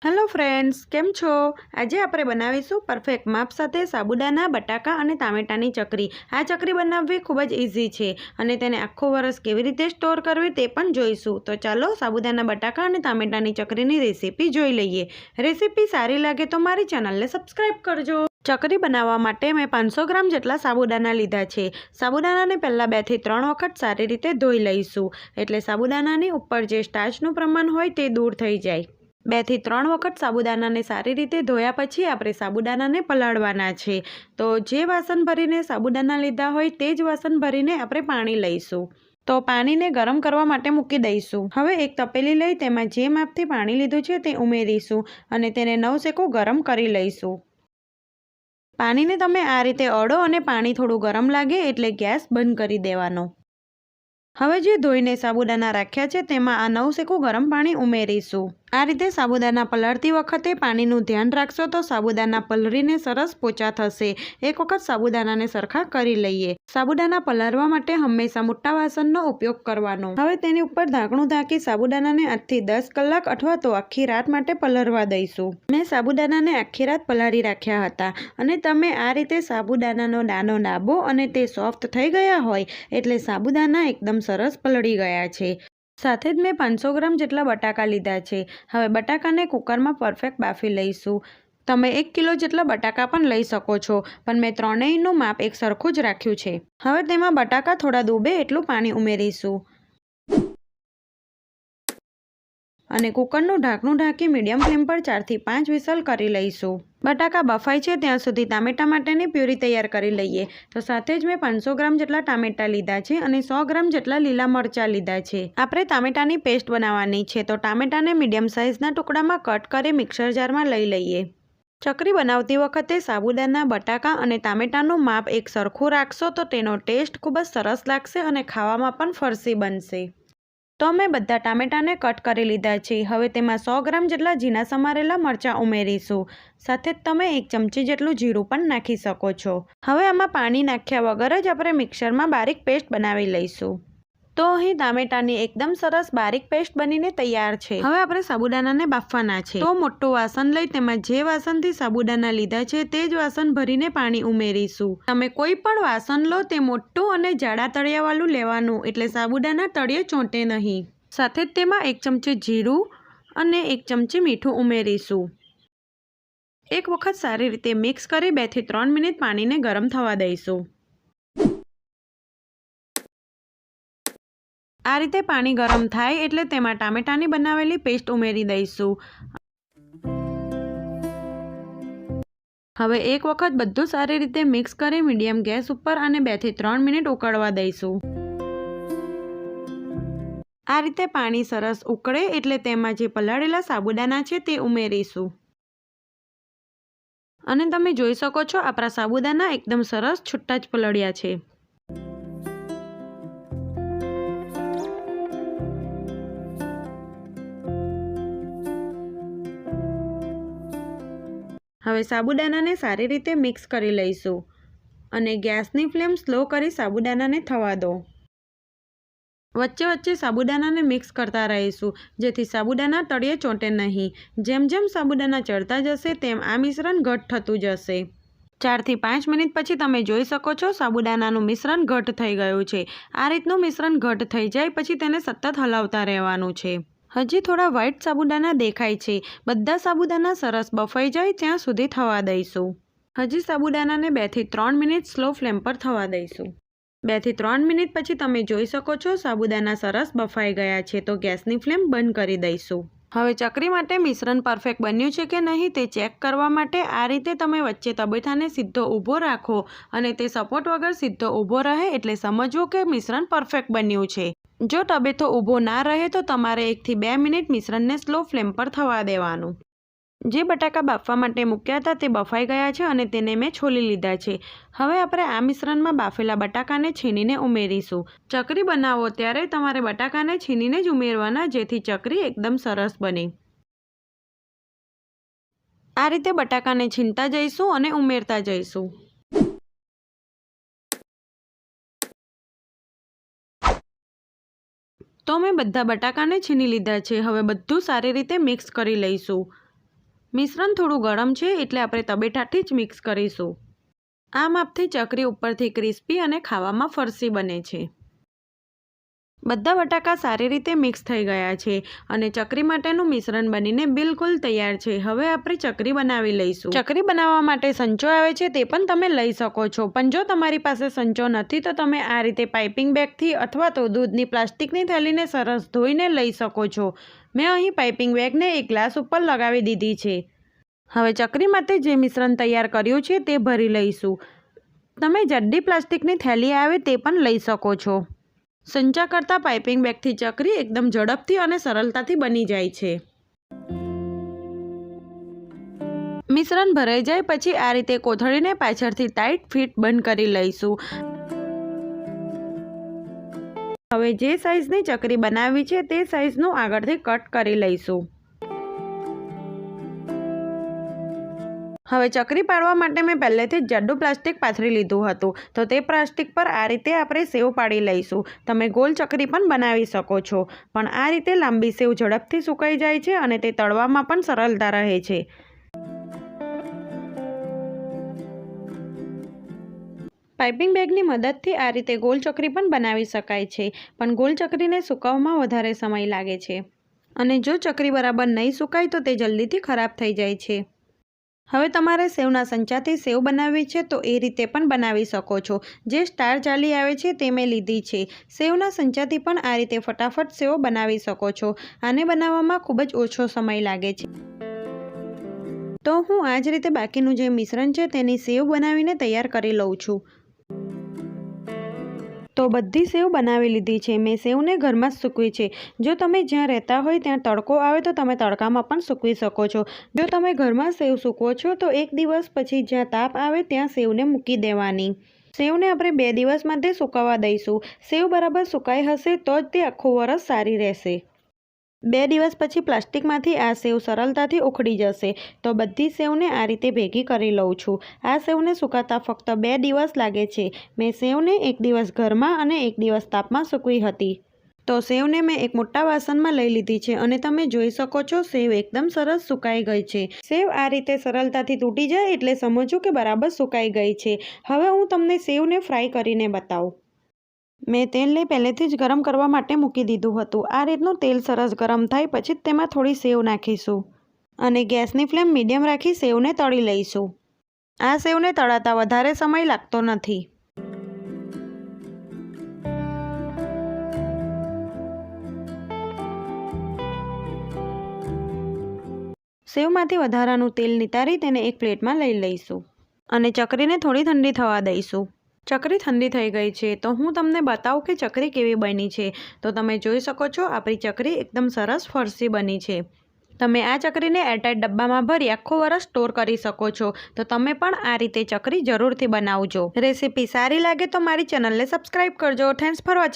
Hello friends, કેમ છો? આજે આપણે બનાવીશું પરફેક્ટ માપ સાથે સાબુદાના, બટાકા અને ટામેટાની ચકરી. આ ચકરી બનાવવી ખૂબ જ ઇઝી છે અને તેને આખું વર્ષ કેવી રીતે સ્ટોર કરવી તે પણ જોઈશું. તો ચાલો સાબુદાના, બટાકા અને ટામેટાની ચકરીની રેસીપી જોઈ લઈએ. રેસીપી સારી લાગે તો મારી ચેનલને સબસ્ક્રાઈબ કરજો. ચકરી બનાવવા માટે મેં 500 ગ્રામ જેટલા સાબુદાના લીધા છે. સાબુદાનાને પહેલાં 2 થી 3 વખત સારી રીતે ધોઈ લઈશું, એટલે સાબુદાનાની ઉપર જે સ્ટાર્ચનું પ્રમાણ હોય તે દૂર થઈ જાય. 2 થી 3 વખત સાબુદાનાને સારી રીતે ધોયા પછી આપણે સાબુદાનાને પલાળવાના છે. તો જે વાસણ ભરીને સાબુદાના લીધા હોય તે જ વાસણ ભરીને આપણે પાણી લઈશું. તો પાણીને ગરમ કરવા માટે મૂકી દઈશું. હવે એક તપેલી લઈ તેમાં જે માપથી પાણી લીધું છે તે ઉમેરીશું અને તેને નવશેકો ગરમ કરી લઈશું. પાણીને તમે આ રીતે અડો અને પાણી થોડું ગરમ લાગે એટલે ગેસ બંધ કરી દેવાનો. હવે જે ધોઈને સાબુદાના રાખ્યા છે તેમાં આ નવશેકો ગરમ પાણી ઉમેરીશું. આ રીતે સાબુદાના પલાળતી વખતે પાણીનું ધ્યાન રાખશો તો સાબુદાના પલળીને સરસ પોચા થશે. એક વખત સાબુદાનાને સરખા કરી લઈએ. સાબુદાના પલાળવા માટે હંમેશા મોટા વાસણનો ઉપયોગ કરવાનો. હવે તેની ઉપર ઢાંકણું ઢાંકી સાબુદાનાને 8 થી 10 કલાક અથવા તો આખી રાત માટે પલળવા દઈશું. મેં સાબુદાનાને આખી રાત પલાળી રાખ્યા હતા અને તમે આ રીતે સાબુદાનાનો દાણો ડાબો અને તે સોફ્ટ થઈ ગયા હોય એટલે સાબુદાના એકદમ સરસ પલળી ગયા છે. સાથે જ મેં 500 ગ્રામ જેટલા બટાકા લીધા છે. હવે બટાકાને કુકરમાં પરફેક્ટ બાફી લઈશું. તમે 1 કિલો જેટલા બટાકા પણ લઈ શકો છો, પણ મેં ત્રણેયનું માપ એક સરખું જ રાખ્યું છે. હવે તેમાં બટાકા થોડા ડૂબે એટલું પાણી ઉમેરીશું અને કુકરનું ઢાંકણું ઢાંકી મીડિયમ ફ્લેમ પર 4 થી 5 વિસલ કરી લઈશું. બટાકા બફાય છે ત્યાં સુધી ટામેટા માટેની પ્યુરી તૈયાર કરી લઈએ. તો સાથે જ મેં 500 ગ્રામ જેટલા ટામેટા લીધા છે અને 100 ગ્રામ જેટલા લીલા મરચાં લીધા છે. આપણે ટામેટાની પેસ્ટ બનાવવાની છે, તો ટામેટાને મીડિયમ સાઇઝના ટુકડામાં કટ કરી મિક્સર જારમાં લઈ લઈએ. ચકરી બનાવતી વખતે સાબુદાના, બટાકા અને ટામેટાનું માપ એક સરખું રાખશો તો તેનો ટેસ્ટ ખૂબ જ સરસ લાગશે અને ખાવામાં પણ ફરસી બનશે. તો મેં બધા ટામેટાને કટ કરી લીધા છે. હવે તેમાં 100 ગ્રામ જેટલા ઝીણા સમારેલા મરચાં ઉમેરીશું. સાથે જ તમે 1 ચમચી જેટલું જીરું પણ નાખી શકો છો. હવે આમાં પાણી નાખ્યા વગર જ આપણે મિક્સરમાં બારીક પેસ્ટ બનાવી લઈશું. તો અહીં ટામેટાની એકદમ સરસ બારીક પેસ્ટ બનીને તૈયાર છે. હવે આપણે સાબુદાનાને બાફવાના છે. તો મોટું વાસણ લઈ તેમાં જે વાસણથી સાબુદાના લીધા છે તે જ વાસણ ભરીને પાણી ઉમેરીશું. તમે કોઈ પણ વાસણ લો તે મોટું અને જાડા તળિયાવાળું લેવાનું, એટલે સાબુદાના તળિયે ચોંટે નહીં. સાથે જ તેમાં 1 ચમચી જીરું અને 1 ચમચી મીઠું ઉમેરીશું. એક વખત સારી રીતે મિક્સ કરી 2 થી 3 મિનિટ પાણીને ગરમ થવા દઈશું. આ રીતે પાણી ગરમ થાય એટલે તેમાં ટામેટાની બનાવેલી પેસ્ટ ઉમેરી દઈશું. હવે એક વખત બધું સારી રીતે મિક્સ કરી મીડિયમ ગેસ ઉપર અને 2 થી 3 મિનિટ ઉકળવા દઈશું. આ રીતે પાણી સરસ ઉકળે એટલે તેમાં જે પલાળેલા સાબુદાના છે તે ઉમેરીશું. અને તમે જોઈ શકો છો આપણા સાબુદાના એકદમ સરસ છૂટા જ પલળ્યા છે. હવે સાબુદાનાને સારી રીતે મિક્સ કરી લઈશું અને ગેસની ફ્લેમ સ્લો કરી સાબુદાનાને થવા દો. વચ્ચે વચ્ચે સાબુદાનાને મિક્સ કરતા રહીશું જેથી સાબુદાના તળિયે ચોંટે નહીં. જેમ જેમ સાબુદાના ચડતા જશે તેમ આ મિશ્રણ ઘટ થતું જશે. 4 થી 5 મિનિટ પછી તમે જોઈ શકો છો સાબુદાનાનું મિશ્રણ ઘટ થઈ ગયું છે. આ રીતનું મિશ્રણ ઘટ થઈ જાય પછી તેને સતત હલાવતા રહેવાનું છે. હજી થોડા વ્હાઈટ સાબુદાના દેખાય છે. બધા સાબુદાના સરસ બફાઈ જાય ત્યાં સુધી થવા દઈશું. હજી સાબુદાનાને 2 થી 3 મિનિટ સ્લો ફ્લેમ પર થવા દઈશું. 2 થી 3 મિનિટ પછી તમે જોઈ શકો છો સાબુદાના સરસ બફાઈ ગયા છે, તો ગેસની ફ્લેમ બંધ કરી દઈશું. હવે ચકરી માટે મિશ્રણ પરફેક્ટ બન્યું છે કે નહીં તે ચેક કરવા માટે આ રીતે તમે વચ્ચે તબેથાને સીધો ઊભો રાખો અને તે સપોર્ટ વગર સીધો ઊભો રહે એટલે સમજવું કે મિશ્રણ પરફેક્ટ બન્યું છે. જો તબેથો ઊભો ના રહે તો તમારે 1 થી 2 મિનિટ મિશ્રણને સ્લો ફ્લેમ પર થવા દેવાનું. જે બટાકા બાફવા માટે મૂક્યા હતા તે બફાઈ ગયા છે અને તેને મેં છોલી લીધા છે. હવે આપણે આ મિશ્રણમાં બાફેલા બટાકાને છીનીને ઉમેરીશું. ચકરી બનાવો ત્યારે તમારે બટાકાને છીનીને જ ઉમેરવાના જેથી ચકરી એકદમ સરસ બને. આ રીતે બટાકાને છીનતા જઈશું અને ઉમેરતા જઈશું. તો મેં બધા બટાકાને છીની લીધા છે. હવે બધું સારી રીતે મિક્સ કરી લઈશું. મિશ્રણ થોડું ગરમ છે એટલે આપણે તબેટાથી જ મિક્સ કરીશું. આ માપથી ચકરી ઉપરથી ક્રિસ્પી અને ખાવામાં ફરસી બને છે. બધા બટાકા સારી રીતે મિક્સ થઈ ગયા છે અને ચકરી માટેનું મિશ્રણ બનીને બિલકુલ તૈયાર છે. હવે આપણે ચકરી બનાવી લઈશું. ચકરી બનાવવા માટે સંચો આવે છે તે પણ તમે લઈ શકો છો, પણ જો તમારી પાસે સંચો નથી તો તમે આ રીતે પાઇપિંગ બેગથી અથવા તો દૂધની પ્લાસ્ટિકની થેલીને સરસ ધોઈને લઈ શકો છો. મેં અહીં પાઇપિંગ બેગને એક ગ્લાસ ઉપર લગાવી દીધી છે. હવે ચકરી માટે જે મિશ્રણ તૈયાર કર્યું છે તે ભરી લઈશું. તમે જાડી પ્લાસ્ટિકની થેલી આવે તે પણ લઈ શકો છો. સંચા કરતાં પાઇપિંગ બેગથી ચકરી એકદમ ઝડપથી અને સરળતાથી બની જાય છે. મિશ્રણ ભરાઈ જાય પછી આ રીતે કોથળીને પાછળથી ટાઈટ ફિટ બંધ કરી લઈશું. હવે જે સાઈઝની ચકરી બનાવવી છે તે સાઈઝનું આગળથી કટ કરી લઈશું. હવે ચકરી પાડવા માટે મેં પહેલેથી જ જાડું પ્લાસ્ટિક પાથરી લીધું હતું, તો તે પ્લાસ્ટિક પર આ રીતે આપણે સેવ પાડી લઈશું. તમે ગોલ ચકરી પણ બનાવી શકો છો, પણ આ રીતે લાંબી સેવ ઝડપથી સુકાઈ જાય છે અને તે તળવામાં પણ સરળતા રહે છે. પાઇપિંગ બેગની મદદથી આ રીતે ગોલ ચકરી પણ બનાવી શકાય છે, પણ ગોલ ચકરીને સુકવવામાં વધારે સમય લાગે છે અને જો ચકરી બરાબર નહીં સુકાય તો તે જલ્દીથી ખરાબ થઈ જાય છે. હવે તમારે સેવના સંચાથી સેવ બનાવવી છે તો એ રીતે પણ બનાવી શકો છો. જે સ્ટાર જાલી આવે છે તે મેં લીધી છે. સેવના સંચાથી પણ આ રીતે ફટાફટ સેવ બનાવી શકો છો. આને બનાવવામાં ખૂબ જ ઓછો સમય લાગે છે. તો હું આ જ રીતે બાકીનું જે મિશ્રણ છે તેની સેવ બનાવીને તૈયાર કરી લઉં છું. તો બધી સેવ બનાવી લીધી છે. મેં સેવને ઘરમાં જ સૂકવી છે. જો તમે જ્યાં રહેતા હોય ત્યાં તડકો આવે તો તમે તડકામાં પણ સૂકવી શકો છો. જો તમે ઘરમાં સેવ સૂકવો છો તો એક દિવસ પછી જ્યાં તાપ આવે ત્યાં સેવને મૂકી દેવાની. સેવને આપણે 2 દિવસ માટે સુકાવા દઈશું. સેવ બરાબર સુકાઈ હશે તો જ તે આખું વરસ સારી રહેશે. 2 દિવસ પછી પ્લાસ્ટિકમાંથી આ સેવ સરળતાથી ઉખડી જશે. તો બધી સેવને આ રીતે ભેગી કરી લઉં છું. આ સેવને સુકાતા ફક્ત 2 દિવસ લાગે છે. મેં સેવને 1 દિવસ ઘરમાં અને 1 દિવસ તાપમાં સૂકવી હતી. તો સેવને મેં એક મોટા વાસણમાં લઈ લીધી છે અને તમે જોઈ શકો છો સેવ એકદમ સરસ સુકાઈ ગઈ છે. સેવ આ રીતે સરળતાથી તૂટી જાય એટલે સમજો કે બરાબર સુકાઈ ગઈ છે. હવે હું તમને સેવને ફ્રાય કરીને બતાવું. મેં તેલને પહેલેથી જ ગરમ કરવા માટે મૂકી દીધું હતું. આ રીતનું તેલ સરસ ગરમ થાય પછી જ તેમાં થોડી સેવ નાખીશું અને ગેસની ફ્લેમ મીડિયમ રાખી સેવને તળી લઈશું. આ સેવને તળાતા વધારે સમય લાગતો નથી. સેવમાંથી વધારાનું તેલ નિતારી તેને એક પ્લેટમાં લઈ લઈશું અને ચકરીને થોડી ઠંડી થવા દઈશું. ચકરી ઠંડી થઈ ગઈ છે તો હું તમને બતાવું કે ચકરી કેવી બની છે. તો તમે જોઈ શકો છો આપણી ચકરી એકદમ સરસ ફરસી બની છે. તમે આ ચકરીને એરટાઇટ ડબ્બામાં ભરી આખું વરસ સ્ટોર કરી શકો છો. તો તમે પણ આ રીતે ચકરી જરૂરથી બનાવજો. રેસીપી સારી લાગે તો મારી ચેનલને સબસ્ક્રાઈબ કરજો. Thanks for watching.